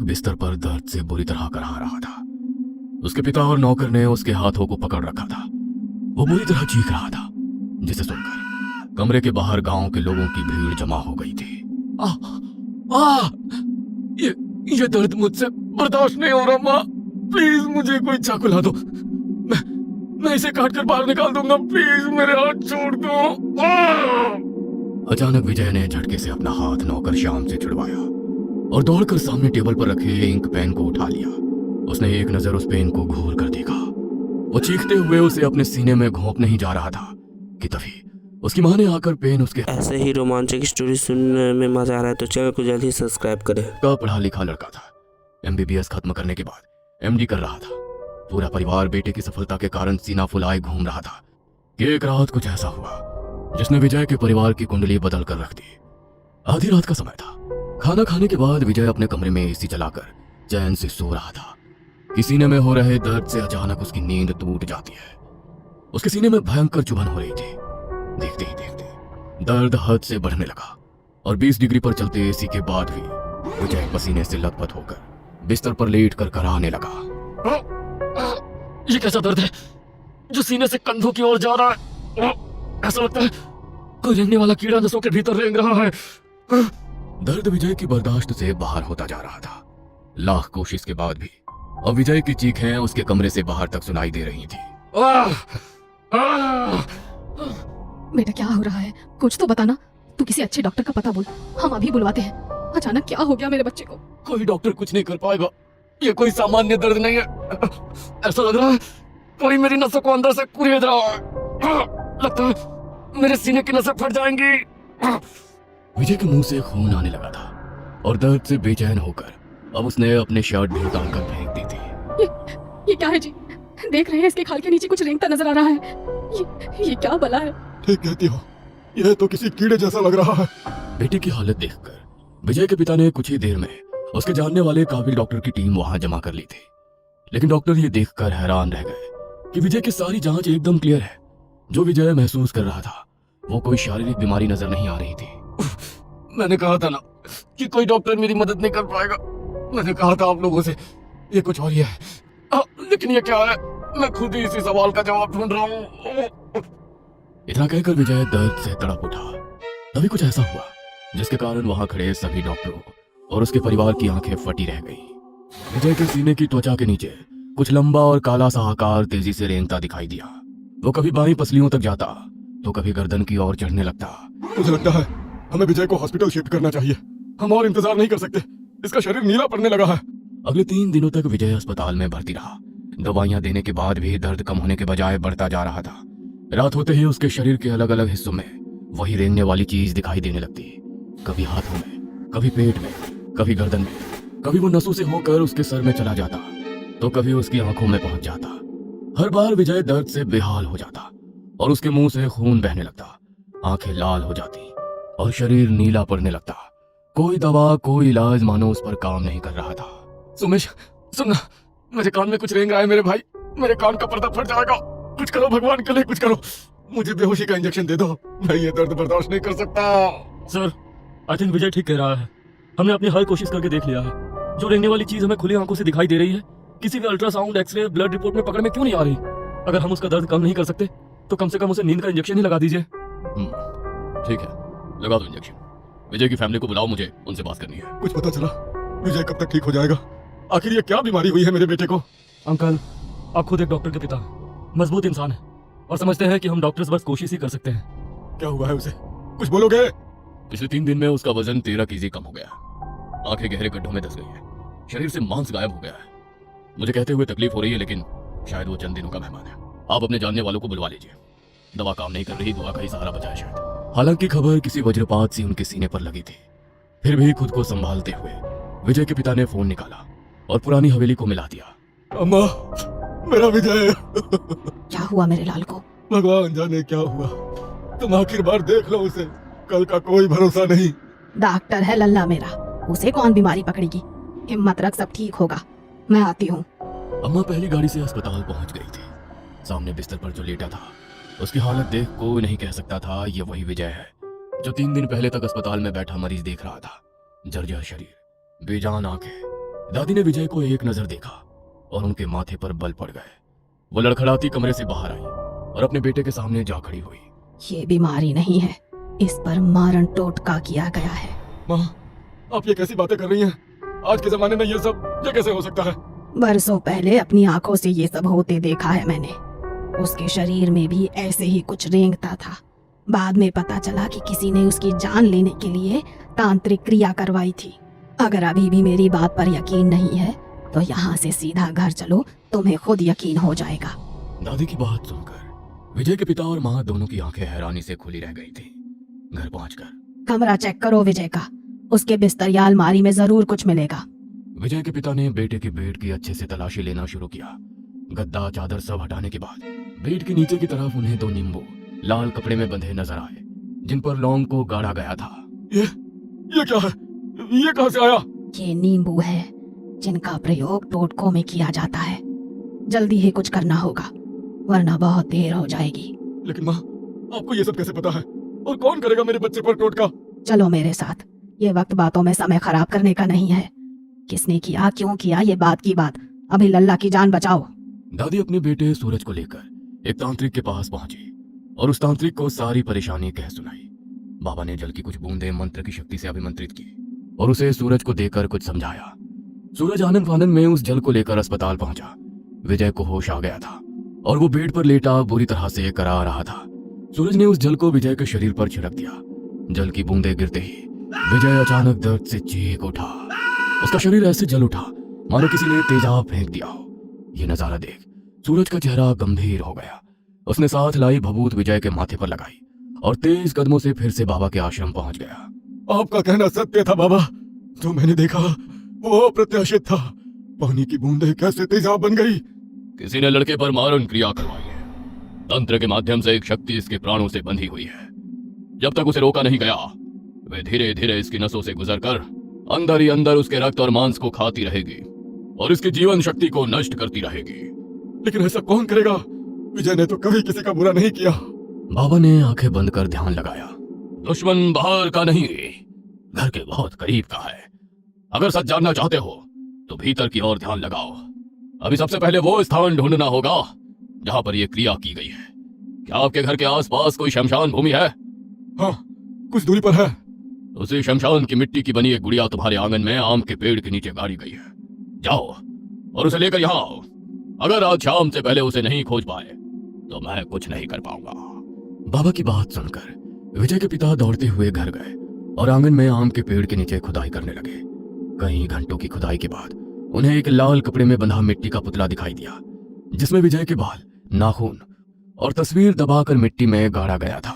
बिस्तर पर दर्द से बुरी तरह कराह रहा था। उसके पिता और नौकर ने उसके हाथों को पकड़ रखा था। वो बुरी तरह चीख रहा था, जिसे सुनकर कमरे के बाहर गांव के लोगों की भीड़ जमा हो गई थी। आ, आ, ये दर्द मुझसे बर्दाश्त नहीं हो रहा माँ, प्लीज मुझे कोई चाकू ला दो, मैं इसे काट कर बाहर निकाल दूंगा, प्लीज मेरे हाथ छोड़ दो। अचानक विजय ने झटके से अपना हाथ नौकर श्याम से छुड़वाया और दौड़कर सामने टेबल पर रखे इंक पेन को उठा लिया। उसने एक नजर उस पेन को घूर कर देखा। वो चीखते हुए उसे अपने सीने में घोंपने ही जा रहा था कि तभी उसकी मां ने आकर पेन उसके ऐसे ही रोमांचक स्टोरी सुनने में मजा आ रहा है तो चैनल को जल्दी सब्सक्राइब करें। का पढ़ा लिखा लड़का था। MBBS खत्म करने के बाद MD कर रहा था। पूरा परिवार बेटे की सफलता के कारण सीना फुलाए घूम रहा था कि एक रात कुछ ऐसा हुआ जिसने विजय के परिवार की कुंडली बदल कर रख दी। आधी रात का समय था। खाना खाने के बाद विजय अपने कमरे में AC चलाकर चैन से सो रहा था कि सीने में हो रहे दर्द से अचानक उसकी नींद टूट जाती है। उसके सीने में भयंकर चुभन हो रही थी। देखते ही देखते दर्द हद से बढ़ने लगा और 20 डिग्री पर चलते AC के बाद भी विजय पसीने से लथपथ होकर बिस्तर पर लेट कर कराहने लगा। ये कैसा दर्द है जो सीने से कंधों की ओर जा रहा है? ऐसा लगता है कोई रेंगने वाला कीड़ा नसों के भीतर रेंग रहा है। दर्द विजय की बर्दाश्त से बाहर होता जा रहा था। लाख कोशिश के बाद भी अब विजय की चीखें उसके कमरे से बाहर तक सुनाई दे रही थी। बेटा क्या हो रहा है, कुछ तो बताना। तू किसी अच्छे डॉक्टर का पता बोल, हम अभी बुलवाते हैं। अचानक क्या हो गया मेरे बच्चे को? कोई डॉक्टर कुछ नहीं कर पाएगा, ये कोई सामान्य दर्द नहीं है। ऐसा लग रहा है कोई मेरी नसों को अंदर से कुरेद रहा है। लगता है मेरे सीने की नसें फट जाएंगी। विजय के मुंह से खून आने लगा था और दर्द से बेचैन होकर अब उसने अपने शर्ट भी उतार कर फेंक दी थी। ये क्या है जी? देख रहे हैं इसके खाल के नीचे कुछ रेंगता नजर आ रहा है। ये क्या बला है? ठीक कहती हो, यह तो किसी कीड़े जैसा लग रहा है। बेटे की हालत देखकर विजय के पिता ने कुछ ही देर में उसके जानने वाले काबिल डॉक्टर की टीम वहां जमा कर ली थी। लेकिन डॉक्टर ये देखकर हैरान रह गए कि विजय की सारी जांच एकदम क्लियर है। जो विजय महसूस कर रहा था वो कोई शारीरिक बीमारी नजर नहीं आ रही थी। मैंने कहा था ना कि कोई डॉक्टर मेरी मदद नहीं कर पाएगा। मैंने कहा था आप लोगों से, ये कुछ और ही है। लेकिन ये क्या है? मैं खुद ही इसी सवाल का जवाब ढूंढ रहा हूँ। इतना कहकर विजय दर्द से तड़प उठा। तभी कुछ ऐसा हुआ जिसके कारण वहां खड़े सभी डॉक्टरों और उसके परिवार की आंखें फटी रह गईं। विजय के सीने की त्वचा के नीचे कुछ लंबा और काला सा आकार तेजी से रेंगता दिखाई दिया। वो कभी बाईं पसलियों तक जाता तो कभी गर्दन की ओर चढ़ने लगता। मुझे लगता है हमें विजय को हॉस्पिटल शिफ्ट करना चाहिए। हम और इंतजार नहीं कर सकते, इसका शरीर नीला पड़ने लगा है। अगले 3 दिनों तक विजय अस्पताल में भर्ती रहा। दवाइयां देने के बाद भी दर्द कम होने के बजाय बढ़ता जा रहा था। रात होते ही उसके शरीर के अलग अलग हिस्सों में वही रेंगने वाली चीज दिखाई देने लगती। कभी हाथों में, कभी पेट में, कभी गर्दन में। कभी वो नसों से होकर उसके सर में चला जाता तो कभी उसकी आंखों में पहुंच जाता। हर बार विजय दर्द से बेहाल हो जाता और उसके मुंह से खून बहने लगता, आंखें लाल हो जाती और शरीर नीला पड़ने लगता। कोई दवा, कोई इलाज मानो उस पर काम नहीं कर रहा था। सुमेश, सुनना, मेरे कान में कुछ रेंग रहा है मेरे भाई। मेरे कान का पर्दा फट जाएगा। कुछ करो भगवान के लिए, कुछ करो। मुझे बेहोशी का इंजेक्शन दे दो, मैं ये दर्द बर्दाश्त नहीं कर सकता। सर, आई थिंक विजय ठीक कह रहा है। हमने अपनी हर कोशिश करके देख लिया है। जो रेंगने वाली चीज हमें खुली आंखों से दिखाई दे रही है, किसी भी अल्ट्रासाउंड, एक्सरे, ब्लड रिपोर्ट में पकड़ में क्यों नहीं आ रही? अगर हम उसका दर्द कम नहीं कर सकते तो कम से कम उसे नींद का इंजेक्शन ही लगा दीजिए। ठीक है, लगा दो इंजेक्शन। विजय की फैमिली को बुलाओ, मुझे उनसे बात करनी है। कुछ पता चला विजय कब तक ठीक हो जाएगा? आखिर ये क्या बीमारी हुई है मेरे बेटे को? अंकल, आप खुद एक डॉक्टर के पिता हैं, मजबूत इंसान है और समझते हैं कि हम डॉक्टर्स बस कोशिश ही कर सकते हैं। क्या हुआ है उसे? कुछ बोलोगे? पिछले 3 दिन में उसका वजन 13 kg कम हो गया। आंखें गहरे गड्ढों में धस गई है। शरीर से मांस गायब हो गया है। मुझे कहते हुए तकलीफ हो रही है, लेकिन शायद वो चंद दिनों का मेहमान है। आप अपने जानने वालों को बुलवा लीजिए। दवा काम नहीं कर रही, दुआ का ही सहारा बचा है शायद। हालांकि खबर किसी वज्रपात सी उनके सीने पर लगी थी। फिर भी खुद को संभालते हुए विजय के पिता ने फोन निकाला और पुरानी हवेली को मिला दिया। अम्मा, मेरा विजय। क्या हुआ मेरे लाल को? भगवान जाने क्या हुआ। तुम आखिर बार देख लो उसे, कल का कोई भरोसा नहीं। डॉक्टर है लल्ला मेरा, उसे कौन बीमारी पकड़ेगी? हिम्मत रख, सब ठीक होगा। मैं आती हूँ। अम्मा पहली गाड़ी से अस्पताल पहुंच गई थी। सामने बिस्तर पर जो लेटा था उसकी हालत देख कोई नहीं कह सकता था ये वही विजय है जो 3 दिन पहले तक अस्पताल में बैठा मरीज देख रहा था। जर्जर शरीर, बेजान आंखें, दादी ने विजय को एक नजर देखा और उनके माथे पर बल पड़ गए। वो लड़खड़ाती कमरे से बाहर आई और अपने बेटे के सामने जा खड़ी हुई। ये बीमारी नहीं है, इस पर मारण टोटका किया गया है। माँ, आप ये कैसी बातें कर रही हैं? आज के जमाने में ये कैसे हो सकता है? बरसों पहले अपनी आंखों से ये सब होते देखा है मैंने। उसके शरीर में भी ऐसे ही कुछ रेंगता था। बाद में पता चला कि किसी ने उसकी जान लेने के लिए तांत्रिक क्रिया करवाई थी। अगर अभी भी मेरी बात पर यकीन नहीं है तो यहाँ से सीधा घर चलो, तुम्हें खुद यकीन हो जाएगा। दादी की बात सुनकर विजय के पिता और माँ दोनों की आंखें हैरानी से खुली रह गई थी। घर पहुंचकर कमरा चेक करो विजय का, उसके बिस्तर या अलमारी में जरूर कुछ मिलेगा। विजय के पिता ने बेटे के बेड की अच्छे से तलाशी लेना शुरू किया। गद्दा चादर सब हटाने के बाद बेड के नीचे की तरफ उन्हें 2 नींबू लाल कपड़े में बंधे नजर आए, जिन पर लौंग को गाड़ा गया था। ये क्या है? ये कहां से आया? ये नींबू है जिनका प्रयोग टोटकों में किया जाता है। जल्दी ही कुछ करना होगा वरना बहुत देर हो जाएगी। लेकिन माँ, आपको ये सब कैसे पता है? और कौन करेगा मेरे बच्चे पर टोटका? चलो मेरे साथ, ये वक्त बातों में समय खराब करने का नहीं है। किसने किया, क्यों किया, ये बात की बात। अभी लल्ला की जान बचाओ। दादी अपने बेटे सूरज को लेकर एक तांत्रिक के पास पहुंची और उस तांत्रिक को सारी परेशानी कह सुनाई। बाबा ने जल की कुछ बूंदें मंत्र की शक्ति से अभिमंत्रित की और उसे सूरज को देकर कुछ समझाया। सूरज आनंद फानंद में उस जल को लेकर अस्पताल पहुंचा। विजय को होश आ गया था और वो बेड पर लेटा बुरी तरह से करा रहा था। सूरज ने उस जल को विजय के शरीर पर छिड़क दिया। जल की बूंदें गिरते ही विजय अचानक दर्द से चीख उठा। उसका शरीर ऐसे जल उठा मानो किसी ने तेजाब फेंक दिया हो। ये नजारा देख सूरज का चेहरा गंभीर हो गया। उसने साथ लाई भभूत विजय के माथे पर लगाई और तेज कदमों से फिर से बाबा के आश्रम पहुंच गया। आपका कहना सत्य था बाबा। जो मैंने देखा वो अप्रत्याशित था। पानी की बूंदें कैसे तेजाब बन गई? किसी ने लड़के पर मारण क्रिया करवाई है। तंत्र के माध्यम से एक शक्ति इसके प्राणों से बंधी हुई है। जब तक उसे रोका नहीं गया वे धीरे धीरे इसकी नसों से गुजरकर अंदर ही अंदर उसके रक्त और मांस को खाती रहेगी और इसकी जीवन शक्ति को नष्ट करती रहेगी। लेकिन ऐसा कौन करेगा? विजय ने तो कभी किसी का बुरा नहीं किया। बाबा ने आंखें बंद कर ध्यान लगाया। दुश्मन बाहर का नहीं, घर के बहुत करीब का है। अगर सच जानना चाहते हो तो भीतर की ओर ध्यान लगाओ। अभी सबसे पहले वो स्थान ढूंढना होगा जहां पर यह क्रिया की गई है। क्या आपके घर के आसपास कोई शमशान भूमि है? हाँ, कुछ दूरी पर है। उसी शमशान की मिट्टी की बनी एक गुड़िया तुम्हारे आंगन में आम के पेड़ के नीचे गाड़ी गई है। जाओ और उसे लेकर यहाँ आओ। अगर आज शाम से पहले उसे नहीं खोज पाए तो मैं कुछ नहीं कर पाऊंगा। बाबा की बात सुनकर विजय के पिता दौड़ते हुए घर गए और आंगन में आम के पेड़ के नीचे खुदाई करने लगे। कई घंटों की खुदाई के बाद उन्हें एक लाल कपड़े में बंधा मिट्टी का पुतला दिखाई दिया, जिसमें विजय के बाल, नाखून और तस्वीर दबाकर मिट्टी में गाड़ा गया था।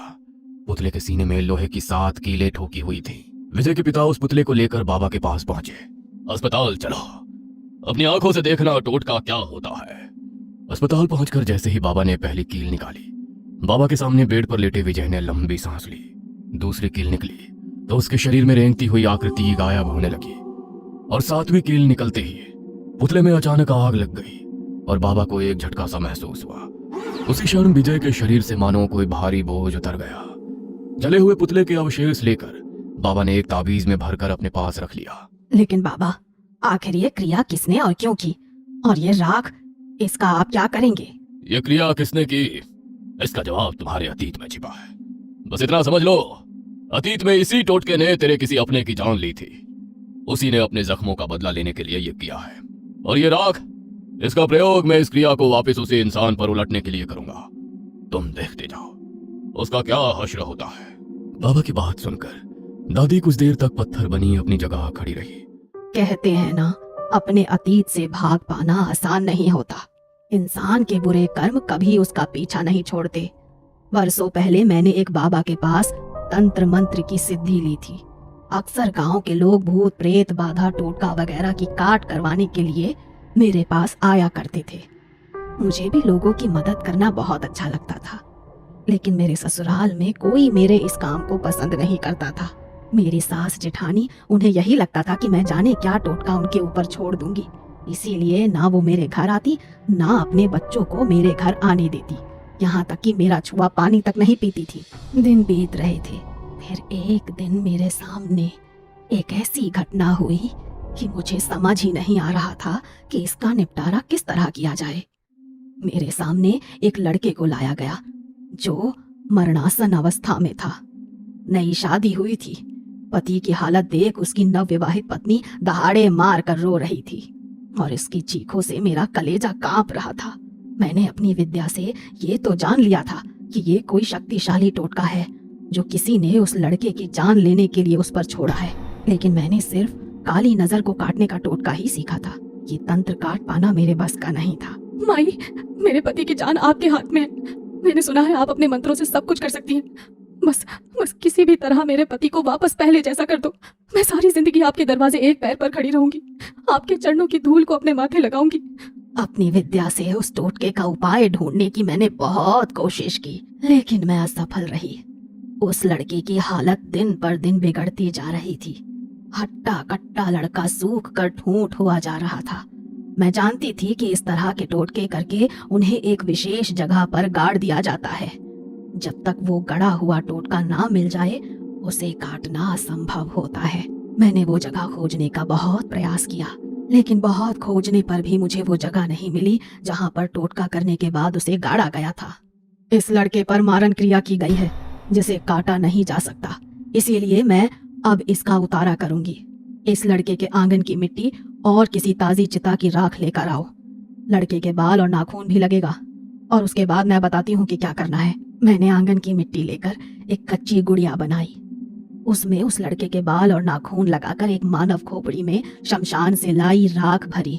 पुतले के सीने में लोहे की 7 कीलें ठोकी हुई थी। विजय के पिता उस पुतले को लेकर बाबा के पास पहुंचे। अस्पताल चलो, अपनी आंखों से देखना टोटका क्या होता है। अस्पताल पहुंचकर जैसे ही बाबा ने पहली कील निकाली, बाबा के सामने बेड पर लेटे विजय ने लंबी सांस ली। दूसरी कील निकली तो उसके शरीर में रेंगती हुई आकृति गायब होने लगी और 7वीं कील निकलते ही पुतले में अचानक आग लग गई और बाबा को एक झटका सा महसूस हुआ। उसी क्षण विजय के शरीर से मानो कोई भारी बोझ उतर गया। जले हुए पुतले के अवशेष लेकर बाबा ने एक ताबीज में भरकर अपने पास रख लिया। लेकिन बाबा, आखिर ये क्रिया किसने और क्यों की? और ये राख, इसका आप क्या करेंगे? ये क्रिया किसने की, इसका जवाब तुम्हारे अतीत में छिपा है। बस इतना समझ लो, अतीत में इसी टोटके ने तेरे किसी अपने की जान ली थी। उसी ने अपने जख्मों का बदला लेने के लिए ये किया है। और ये राख, इसका प्रयोग मैं इस क्रिया को वापस उसी इंसान पर उलटने के लिए करूंगा। तुम देखते जाओ उसका क्या हश्र होता है। बाबा की बात सुनकर दादी कुछ देर तक पत्थर बनी अपनी जगह खड़ी रही। कहते हैं ना, अपने अतीत से भाग पाना आसान नहीं होता। इंसान के बुरे कर्म कभी उसका पीछा नहीं छोड़ते। बरसों पहले मैंने एक बाबा के पास तंत्र मंत्र की सिद्धि ली थी। अक्सर गांव के लोग भूत प्रेत, बाधा, टोटका वगैरह की काट करवाने के लिए मेरे पास आया करते थे। मुझे भी लोगों की मदद करना बहुत अच्छा लगता था, लेकिन मेरे ससुराल में कोई मेरे इस काम को पसंद नहीं करता था। मेरी सास जेठानी, उन्हें यही लगता था कि मैं जाने क्या टोटका उनके ऊपर छोड़ दूंगी। इसीलिए ना वो मेरे घर आती, ना अपने बच्चों को मेरे घर आने देती। यहाँ तक कि मेरा छुआ पानी तक नहीं पीती थी। दिन बीत रहे थे, फिर एक दिन मेरे सामने एक ऐसी घटना हुई कि मुझे समझ ही नहीं आ रहा था कि इसका निपटारा किस तरह किया जाए। मेरे सामने एक लड़के को लाया गया जो मरणासन अवस्था में था। नई शादी हुई थी। पति की हालत देख उसकी नवविवाहित पत्नी दहाड़े मार कर रो रही थी और इसकी चीखों से मेरा कलेजा कांप रहा था। मैंने अपनी विद्या से ये तो जान लिया था कि ये कोई शक्तिशाली टोटका है जो किसी ने उस लड़के की जान लेने के लिए उस पर छोड़ा है, लेकिन मैंने सिर्फ काली नजर को काटने का टोटका ही सीखा था। ये तंत्र काट पाना मेरे बस का नहीं था। माई, मेरे पति की जान आपके हाथ में है। मैंने सुना है आप अपने मंत्रों से सब कुछ कर सकती हैं। बस किसी भी तरह मेरे पति को वापस पहले जैसा कर दो। मैं सारी जिंदगी आपके दरवाजे एक पैर पर खड़ी रहूंगी, आपके चरणों की धूल को अपने माथे लगाऊंगी। अपनी विद्या से उस टोटके का उपाय ढूंढने की मैंने बहुत कोशिश की, लेकिन मैं असफल रही। उस लड़की की हालत दिन पर दिन बिगड़ती जा रही थी। हट्टा कट्टा लड़का सूख कर ठूंठ हुआ जा रहा था। मैं जानती थी कि इस तरह के टोटके करके उन्हें एक विशेष जगह पर गाड़ दिया जाता है। जब तक वो गड़ा हुआ टोटका ना मिल जाए उसे काटना असंभव होता है। मैंने वो जगह खोजने का बहुत प्रयास किया, लेकिन बहुत खोजने पर भी मुझे वो जगह नहीं मिली जहां पर टोटका करने के बाद उसे गाड़ा गया था। इस लड़के पर मारण क्रिया की गई है जिसे काटा नहीं जा सकता, इसीलिए मैं अब इसका उतारा करूंगी। इस लड़के के आंगन की मिट्टी और किसी ताजी चिता की राख लेकर आओ। लड़के के बाल और नाखून भी लगेगा और उसके बाद मैं बताती हूँ कि क्या करना है। मैंने आंगन की मिट्टी लेकर एक कच्ची गुड़िया बनाई। उसमें उस लड़के के बाल और नाखून लगाकर एक मानव खोपड़ी में शमशान से लाई राख भरी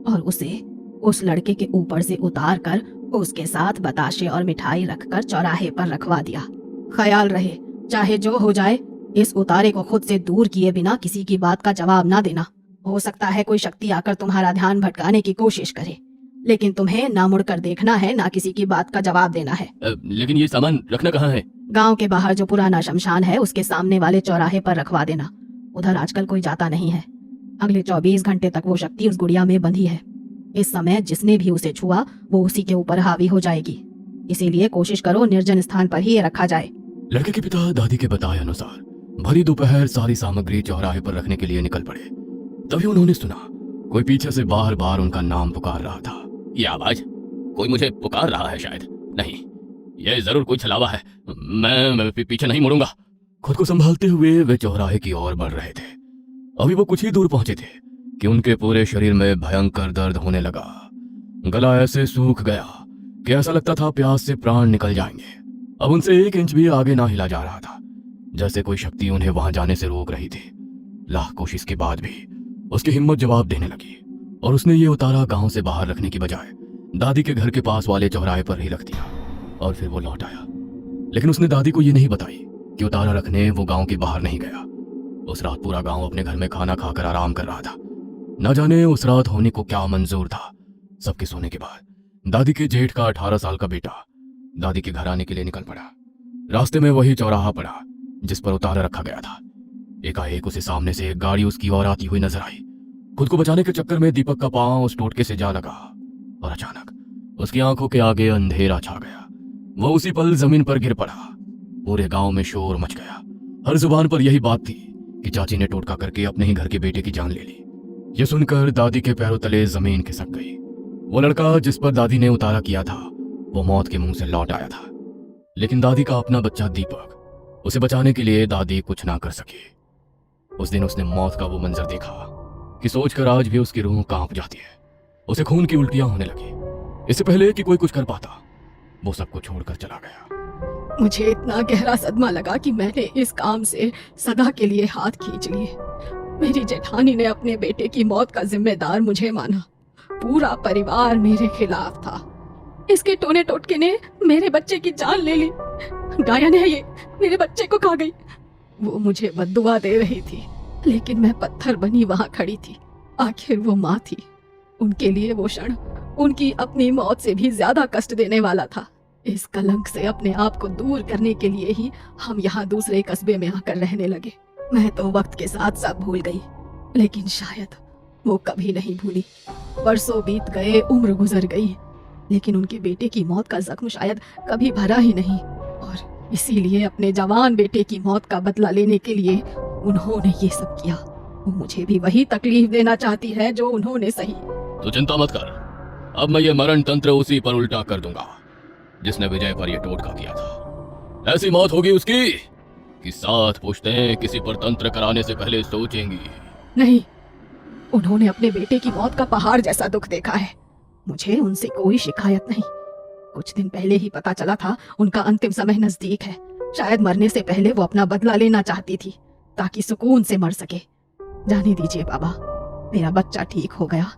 और उसे उस लड़के के ऊपर से उतार कर उसके साथ बताशे और मिठाई रखकर चौराहे पर रखवा दिया। ख्याल रहे, चाहे जो हो जाए, इस उतारे को खुद से दूर किए बिना किसी की बात का जवाब ना देना। हो सकता है कोई शक्ति आकर तुम्हारा ध्यान भटकाने की कोशिश करे, लेकिन तुम्हें ना मुड़कर देखना है ना किसी की बात का जवाब देना है। लेकिन ये सामान रखना कहाँ है? गांव के बाहर जो पुराना शमशान है उसके सामने वाले चौराहे पर रखवा देना। उधर आजकल कोई जाता नहीं है। अगले 24 घंटे तक वो शक्ति उस गुड़िया में बंधी है। इस समय जिसने भी उसे छुआ वो उसी के ऊपर हावी हो जाएगी, इसीलिए कोशिश करो निर्जन स्थान पर ही ये रखा जाए। लड़के के पिता दादी के बताए अनुसार भरी दोपहर सारी सामग्री चौराहे पर रखने के लिए निकल पड़े। तभी उन्होंने सुना कोई पीछे से बार बार उनका नाम पुकार रहा था। ये आवाज, कोई मुझे पुकार रहा है शायद। नहीं, ये जरूर कोई छलावा है। मैं पीछे नहीं मुड़ूंगा। खुद को संभालते हुए वे चौराहे की ओर बढ़ रहे थे। अभी वो कुछ ही दूर पहुंचे थे कि उनके पूरे शरीर में भयंकर दर्द होने लगा। गला ऐसे सूख गया कि ऐसा लगता था प्यास से प्राण निकल जाएंगे। अब उनसे 1 इंच भी आगे ना हिला जा रहा था, जैसे कोई शक्ति उन्हें वहां जाने से रोक रही थी। लाख कोशिश के बाद भी उसकी हिम्मत जवाब देने लगी और उसने ये उतारा गांव से बाहर रखने की बजाय दादी के घर के पास वाले चौराहे पर ही रख दिया और फिर वो लौट आया। लेकिन उसने दादी को ये नहीं बताई कि उतारा रखने वो गांव के बाहर नहीं गया। उस रात पूरा गांव अपने घर में खाना खाकर आराम कर रहा था। न जाने उस रात होने को क्या मंजूर था। सबके सोने के बाद दादी के जेठ का 18 साल का बेटा दादी के घर आने के लिए निकल पड़ा। रास्ते में वही चौराहा पड़ा जिस पर उतारा रखा गया था। एकाएक उसे सामने से एक गाड़ी उसकी ओर आती हुई नजर आई। खुद को बचाने के चक्कर में दीपक का पांव उस टोटके से जा लगा और अचानक उसकी आंखों के आगे अंधेरा छा गया। वो उसी पल जमीन पर गिर पड़ा। पूरे गांव में शोर मच गया। हर जुबान पर यही बात थी कि चाची ने टोटका करके अपने ही घर के बेटे की जान ले ली। ये सुनकर दादी के पैरों तले जमीन खिसक गई। वो लड़का जिस पर दादी ने उतारा किया था वो मौत के मुंह से लौट आया था, लेकिन दादी का अपना बच्चा दीपक, उसे बचाने के लिए दादी कुछ ना कर सकी। उस दिन उसने मौत का वो मंजर देखा कि सोचकर आज भी उसकी रूह कांप जाती है। उसे खून की उल्टियां होने लगी। इससे पहले कि कोई कुछ कर पाता वो सबको छोड़कर चला गया। मुझे इतना गहरा सदमा लगा कि मैंने इस काम से सदा के लिए हाथ खींच लिए। मेरी जेठानी ने अपने बेटे की मौत का जिम्मेदार मुझे माना। पूरा परिवार मेरे खिलाफ था। इसके टोने टोटके ने मेरे बच्चे की जान ले ली। गायन है ये, मेरे बच्चे को खा गई। वो मुझे बद्दुआ दे रही थी, लेकिन मैं पत्थर बनी वहां खड़ी थी। आखिर वो माँ थी। उनके लिए वो क्षण उनकी अपनी मौत से भी ज्यादा कष्ट देने वाला था। इस कलंक से अपने आप को दूर करने के लिए ही हम यहाँ दूसरे कस्बे में आकर रहने लगे। मैं तो वक्त के साथ सब भूल गई, लेकिन शायद वो कभी नहीं भूली। बरसों बीत गए, उम्र गुजर गई, लेकिन उनके बेटे की मौत का जख्म शायद कभी भरा ही नहीं। और इसीलिए अपने जवान बेटे की मौत का बदला लेने के लिए उन्होंने ये सब किया। वो मुझे भी वही तकलीफ देना चाहती है जो उन्होंने सही। तो चिंता मत कर, अब मैं ये मरण तंत्र उसी पर उल्टा कर दूंगा जिसने विजय पर यह टोटका किया था। ऐसी मौत होगी उसकी कि 7 पुश्तें किसी पर तंत्र कराने से पहले सोचेंगी। नहीं, उन्होंने अपने बेटे की मौत का पहाड़ जैसा दुख देखा है। मुझे उनसे कोई शिकायत नहीं। कुछ दिन पहले ही पता चला था उनका अंतिम समय नजदीक है। शायद मरने से पहले वो अपना बदला लेना चाहती थी ताकि सुकून से मर सके। जाने दीजिए बाबा, मेरा बच्चा ठीक हो गया,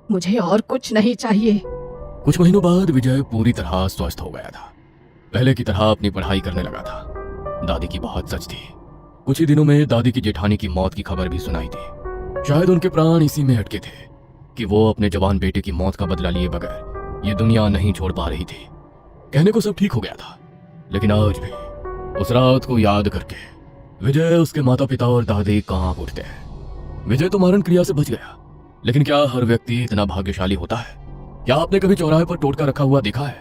मुझे और कुछ नहीं चाहिए। कुछ महीनों बाद विजय पूरी तरह स्वस्थ हो गया था। पहले की तरह अपनी पढ़ाई करने लगा था। दादी की बात सच थी। कुछ ही दिनों में दादी की जेठानी की मौत की खबर भी सुनाई थी। शायद उनके प्राण इसी में अटके थे कि वो अपने जवान बेटे की मौत का बदला लिए बगैर ये दुनिया नहीं छोड़ पा रही थी। कहने को सब ठीक हो गया था, लेकिन आज भी उस रात को याद करके विजय, उसके माता पिता और दादी कांप उठते हैं। विजय तो मारण क्रिया से बच गया, लेकिन क्या हर व्यक्ति इतना भाग्यशाली होता है? क्या आपने कभी चौराहे पर टोटका रखा हुआ देखा है?